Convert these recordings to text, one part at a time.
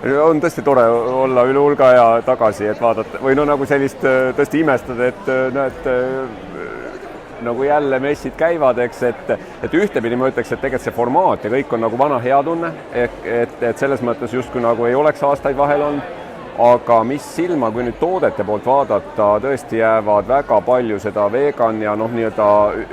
on tõesti tore olla üle hulga aja tagasi, et vaadata või no nagu sellist tõesti imestada, et näed, nagu jälle messid käivad, eks, et ühtepidi ma ütleks, et tegelikult see formaat ja kõik on nagu vana hea tunne, et selles mõttes justkui nagu ei oleks aastaid vahel olnud, aga mis silma, kui nüüd toodete poolt vaadata, tõesti jäävad väga palju seda vegan ja noh, nii-öelda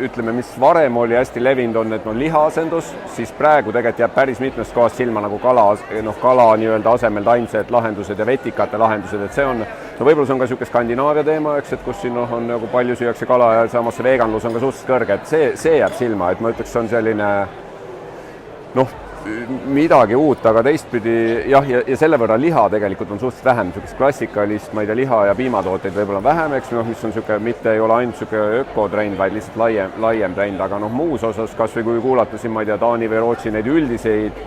ütleme, mis varem oli hästi levinud on, et no lihaasendus, siis praegu tegelikult jääb päris mitmest kohast silma nagu kala nii-öelda asemel taimsed lahendused ja vetikate lahendused, et see on, no võib-olla see on ka niisugune Skandinaavia teema, eks, et kus siin on nagu palju süüakse kala ja samas see veganlus on ka suhteliselt kõrge, et see jääb silma, et ma ütleks, see on selline noh, midagi uut, aga teistpidi jah, ja selle võrra liha tegelikult on suhteliselt vähem, niisugust klassikalist, ma ei tea, liha- ja piimatooteid võib-olla vähem, eks, noh, mis on niisugune, mitte ei ole ainult niisugune ökotrend, vaid lihtsalt laiem trend, aga noh, muus osas kas või kui kuulata siin, ma ei tea, Taani või Rootsi neid üldiseid,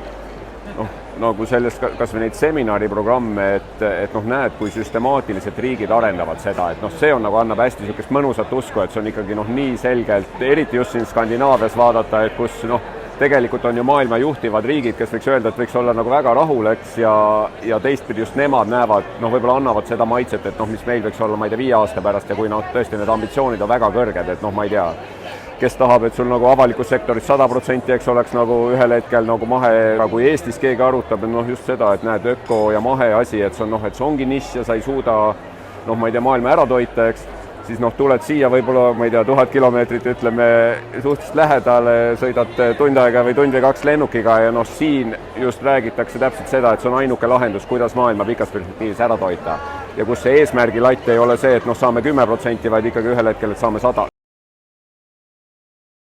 noh, nagu sellest kas või neid seminariprogramme, et noh, näed, kui süstemaatiliselt riigid arendavad seda, et noh, see on nagu annab hästi niisugust mõnusat usku, et see on ikkagi noh, nii selgelt, eriti just siin Skandinaavias vaadata, et kus noh, tegelikult on ju maailma juhtivad riigid, kes võiks öelda, et võiks olla nagu väga rahul, eks, ja teistpidi just nemad näevad, noh, võib-olla annavad seda maitset, et noh, mis meil võiks olla, ma ei tea, 5 aasta pärast ja kui noh, tõesti need ambitsioonid on väga kõrged, et noh, ma ei tea, kes tahab, et sul nagu avalikus sektoris 100%, eks, oleks nagu ühel hetkel nagu mahe, kui Eestis keegi arutab, noh, just seda, et näed, öko ja mahe asi, et see on noh, et see ongi nišš ja sa ei suuda, noh, ma ei tea, maailma ära toita, eks, siis noh, tuled siia võib-olla, ma ei tea, 1000 kilomeetrit, ütleme, suhteliselt lähedale, sõidad tund aega või tund või 2 lennukiga ja noh, siin just räägitakse täpselt seda, et see on ainuke lahendus, kuidas maailma pikas perspektiivis ära toita. Ja kus see eesmärgi latt ei ole see, et noh, saame 10%, vaid ikkagi ühel hetkel, et saame 100,